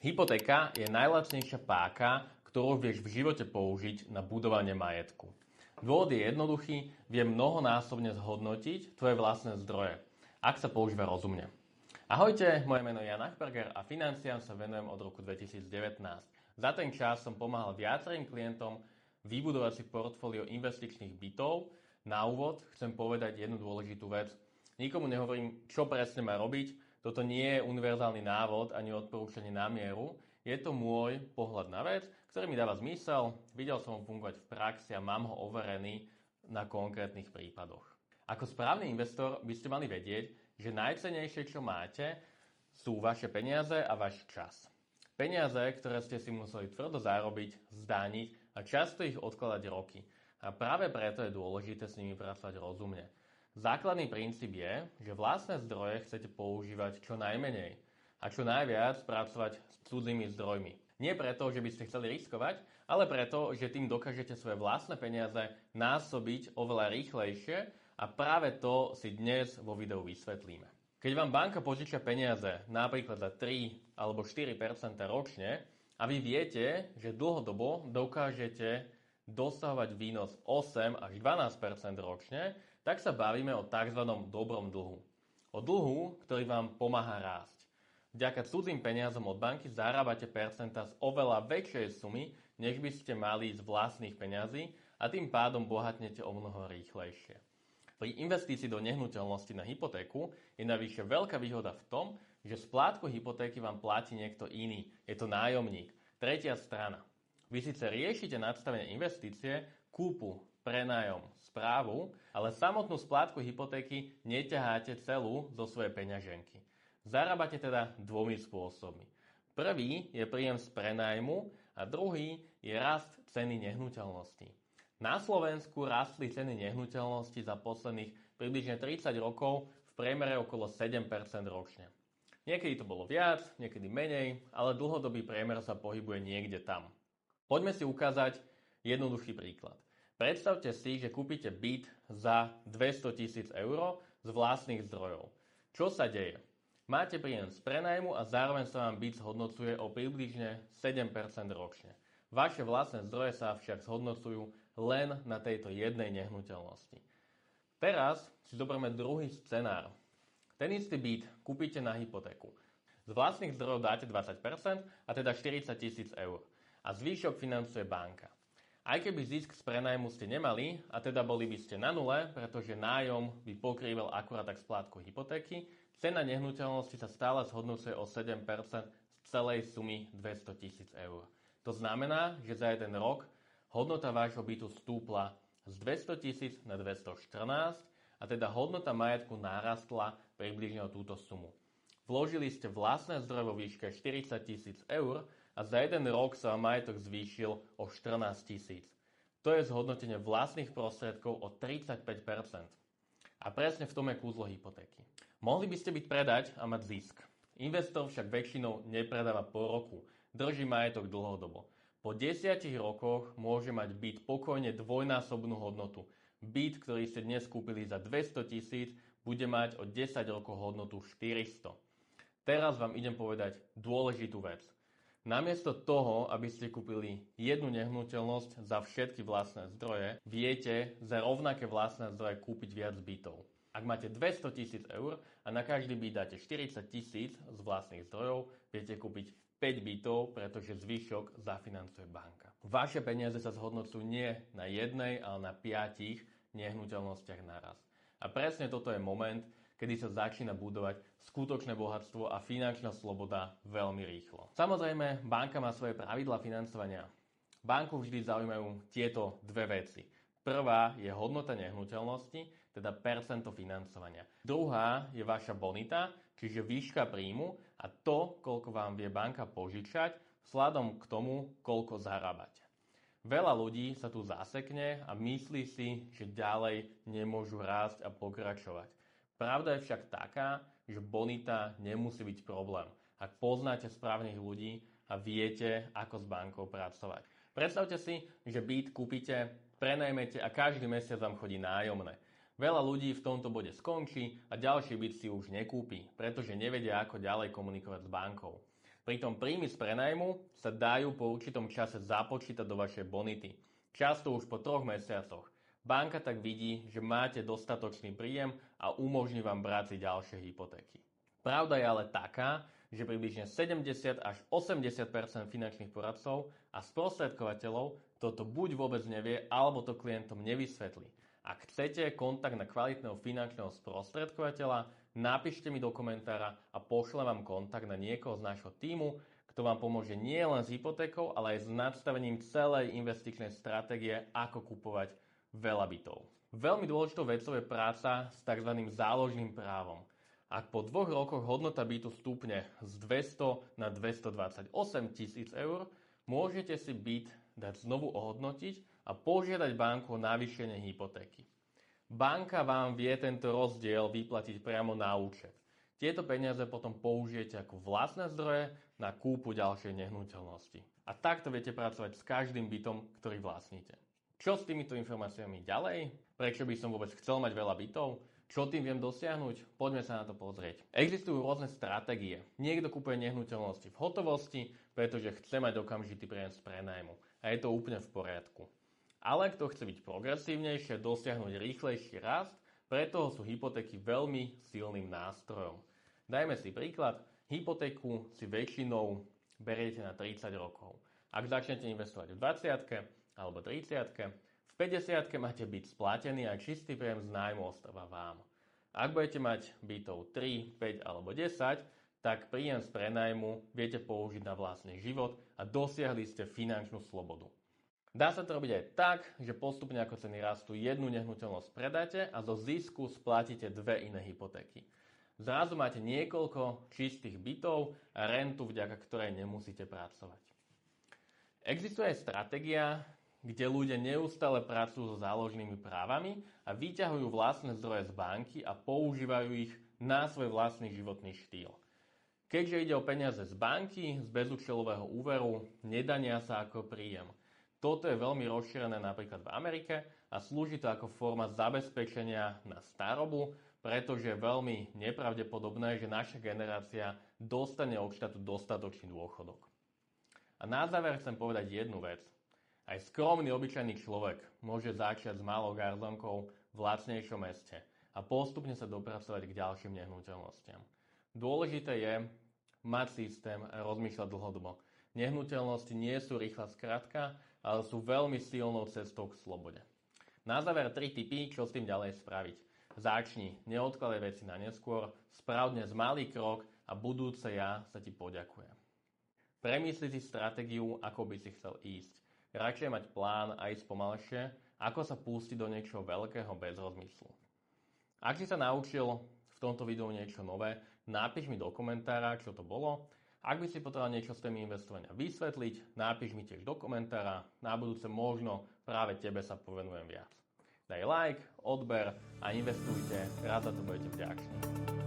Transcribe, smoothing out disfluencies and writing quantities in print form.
Hypotéka je najlacnejšia páka, ktorú vieš v živote použiť na budovanie majetku. Dôvod je jednoduchý, vie mnohonásobne zhodnotiť tvoje vlastné zdroje, ak sa používa rozumne. Ahojte, moje meno je Jan Achberger a financiám sa venujem od roku 2019. Za ten čas som pomáhal viacerým klientom vybudovať si portfólio investičných bytov. Na úvod chcem povedať jednu dôležitú vec. Nikomu nehovorím, čo presne má robiť. Toto nie je univerzálny návod ani odporúčanie na mieru. Je to môj pohľad na vec, ktorý mi dáva zmysel. Videl som ho fungovať v praxi a mám ho overený na konkrétnych prípadoch. Ako správny investor by ste mali vedieť, že najcennejšie, čo máte, sú vaše peniaze a váš čas. Peniaze, ktoré ste si museli tvrdo zarobiť, zdániť a často ich odkladať roky. A práve preto je dôležité s nimi pracovať rozumne. Základný princíp je, že vlastné zdroje chcete používať čo najmenej a čo najviac pracovať s cudzými zdrojmi. Nie preto, že by ste chceli riskovať, ale preto, že tým dokážete svoje vlastné peniaze násobiť oveľa rýchlejšie a práve to si dnes vo videu vysvetlíme. Keď vám banka požičia peniaze napríklad za 3 alebo 4% ročne a vy viete, že dlhodobo dokážete dosahovať výnos 8 až 12% ročne, tak sa bavíme o tzv. Dobrom dlhu. O dlhu, ktorý vám pomáha rásť. Vďaka cudzým peniazom od banky zarábate percenta z oveľa väčšej sumy, než by ste mali z vlastných peňazí a tým pádom bohatnete o mnoho rýchlejšie. Pri investícii do nehnuteľnosti na hypotéku je navyše veľká výhoda v tom, že splátku hypotéky vám platí niekto iný. Je to nájomník, tretia strana. Vy síce riešite nadstavenie investície, kúpu, prenájom, správu, ale samotnú splátku hypotéky neťaháte celú zo svojej peňaženky. Zarábate teda dvomi spôsobmi. Prvý je príjem z prenájmu a druhý je rast ceny nehnuteľností. Na Slovensku rastli ceny nehnuteľností za posledných približne 30 rokov v priemere okolo 7% ročne. Niekedy to bolo viac, niekedy menej, ale dlhodobý priemer sa pohybuje niekde tam. Poďme si ukázať jednoduchý príklad. Predstavte si, že kúpite byt za 200 000 eur z vlastných zdrojov. Čo sa deje? Máte príjem z prenajmu a zároveň sa vám byt zhodnocuje o približne 7% ročne. Vaše vlastné zdroje sa však zhodnocujú len na tejto jednej nehnuteľnosti. Teraz si zoberieme druhý scenár. Ten istý byt kúpite na hypotéku. Z vlastných zdrojov dáte 20%, a teda 40 000 eur. A zvýšok financuje banka. Aj keby zisk z prenajmu ste nemali, a teda boli by ste na nule, pretože nájom by pokrýval akurát tak splátku hypotéky, cena nehnuteľnosti sa stále zhodnocuje o 7% z celej sumy 200 000 eur. To znamená, že za jeden rok hodnota vášho bytu stúpla z 200 000 na 214 a teda hodnota majetku narastla približne o túto sumu. Vložili ste vlastné zdroje vo výške 40 000 eur a za jeden rok sa vám majetok zvýšil o 14 000. To je zhodnotenie vlastných prostriedkov o 35%. A presne v tom je kúzlo hypotéky. Mohli by ste byť predať a mať zisk. Investor však väčšinou nepredáva po roku, drží majetok dlhodobo. Po 10 rokoch môže mať byt pokojne dvojnásobnú hodnotu. Byt, ktorý ste dnes kúpili za 200 000, bude mať o 10 rokov hodnotu 400. Teraz vám idem povedať dôležitú vec. Namiesto toho, aby ste kúpili jednu nehnuteľnosť za všetky vlastné zdroje, viete za rovnaké vlastné zdroje kúpiť viac bytov. Ak máte 200 000 eur a na každý byt dáte 40 000 z vlastných zdrojov, viete kúpiť 5 bytov, pretože zvyšok zafinancuje banka. Vaše peniaze sa zhodnocujú nie na jednej, ale na 5 nehnuteľnostiach naraz. A presne toto je moment, kedy sa začína budovať skutočné bohatstvo a finančná sloboda veľmi rýchlo. Samozrejme, banka má svoje pravidlá financovania. Banku vždy zaujímajú tieto dve veci. Prvá je hodnota nehnuteľnosti, teda percento financovania. Druhá je vaša bonita, čiže výška príjmu a to, koľko vám vie banka požičať, vzhľadom k tomu, koľko zarábate. Veľa ľudí sa tu zasekne a myslí si, že ďalej nemôžu rásť a pokračovať. Pravda je však taká, že bonita nemusí byť problém, ak poznáte správnych ľudí a viete, ako s bankou pracovať. Predstavte si, že byt kúpite, prenajmete a každý mesiac vám chodí nájomné. Veľa ľudí v tomto bode skončí a ďalší byt si už nekúpi, pretože nevedia, ako ďalej komunikovať s bankou. Pritom príjmy z prenajmu sa dajú po určitom čase započítať do vašej bonity. Často už po 3 mesiacoch. Banka tak vidí, že máte dostatočný príjem a umožní vám brať si ďalšie hypotéky. Pravda je ale taká, že približne 70 až 80 finančných poradcov a sprostredkovateľov toto buď vôbec nevie, alebo to klientom nevysvetlí. Ak chcete kontakt na kvalitného finančného sprostredkovateľa, napíšte mi do komentára a pošlem vám kontakt na niekoho z nášho tímu, kto vám pomôže nie len s hypotékou, ale aj s nadstavením celej investičnej stratégie, ako kupovať veľa bytov. Veľmi dôležitou vecou je práca s tzv. Záložným právom. Ak po 2 rokoch hodnota bytu stúpne z 200 na 228 000 eur, môžete si byt dať znovu ohodnotiť a požiadať banku o navýšenie hypotéky. Banka vám vie tento rozdiel vyplatiť priamo na účet. Tieto peniaze potom použijete ako vlastné zdroje na kúpu ďalšej nehnuteľnosti. A takto viete pracovať s každým bytom, ktorý vlastníte. Čo s týmito informáciami ďalej? Prečo by som vôbec chcel mať veľa bytov? Čo tým viem dosiahnuť? Poďme sa na to pozrieť. Existujú rôzne stratégie. Niekto kupuje nehnuteľnosti v hotovosti, pretože chce mať okamžitý príjem z prenajmu. A je to úplne v poriadku. Ale kto chce byť progresívnejšie, dosiahnuť rýchlejší rast, preto sú hypotéky veľmi silným nástrojom. Dajme si príklad. Hypotéku si väčšinou beriete na 30 rokov. Ak začnete investovať v 20 alebo 30 v 50 máte byt splatený a čistý príjem z nájmu ostáva vám. Ak budete mať bytov 3, 5 alebo 10, tak príjem z prenajmu viete použiť na vlastný život a dosiahli ste finančnú slobodu. Dá sa to robiť aj tak, že postupne ako ceny rastú, jednu nehnuteľnosť predáte a zo zisku splatíte 2 iné hypotéky. Zrazu máte niekoľko čistých bytov a rentu, vďaka ktorej nemusíte pracovať. Existuje aj stratégia, kde ľudia neustále pracujú so záložnými právami a vyťahujú vlastné zdroje z banky a používajú ich na svoj vlastný životný štýl. Keďže ide o peniaze z banky, z bezúčelového úveru, nedania sa ako príjem. Toto je veľmi rozšírené napríklad v Amerike a slúži to ako forma zabezpečenia na starobu, pretože je veľmi nepravdepodobné, že naša generácia dostane od štátu dostatočný dôchodok. A na záver chcem povedať jednu vec. Aj skromný, obyčajný človek môže začať s malou garzonkou v lacnejšom meste a postupne sa dopracovať k ďalším nehnuteľnostiam. Dôležité je mať systém a rozmýšľať dlhodobo. Nehnuteľnosti nie sú rýchla skratka, ale sú veľmi silnou cestou k slobode. Na záver 3 tipy, čo s tým ďalej spraviť. Začni, neodkladaj veci na neskôr, sprav dnes malý krok a budúce ja sa ti poďakujem. Premysli si stratégiu, ako by si chcel ísť. Radšej mať plán a ísť pomalšie, ako sa pustiť do niečoho veľkého bez rozmyslu. Ak si sa naučil v tomto videu niečo nové, napíš mi do komentára, čo to bolo. Ak by si potreboval niečo z témy investovania vysvetliť, napíš mi tiež do komentára. Na budúce možno práve tebe sa povenujem viac. Daj like, odber a investujte, rád za to budete vďační.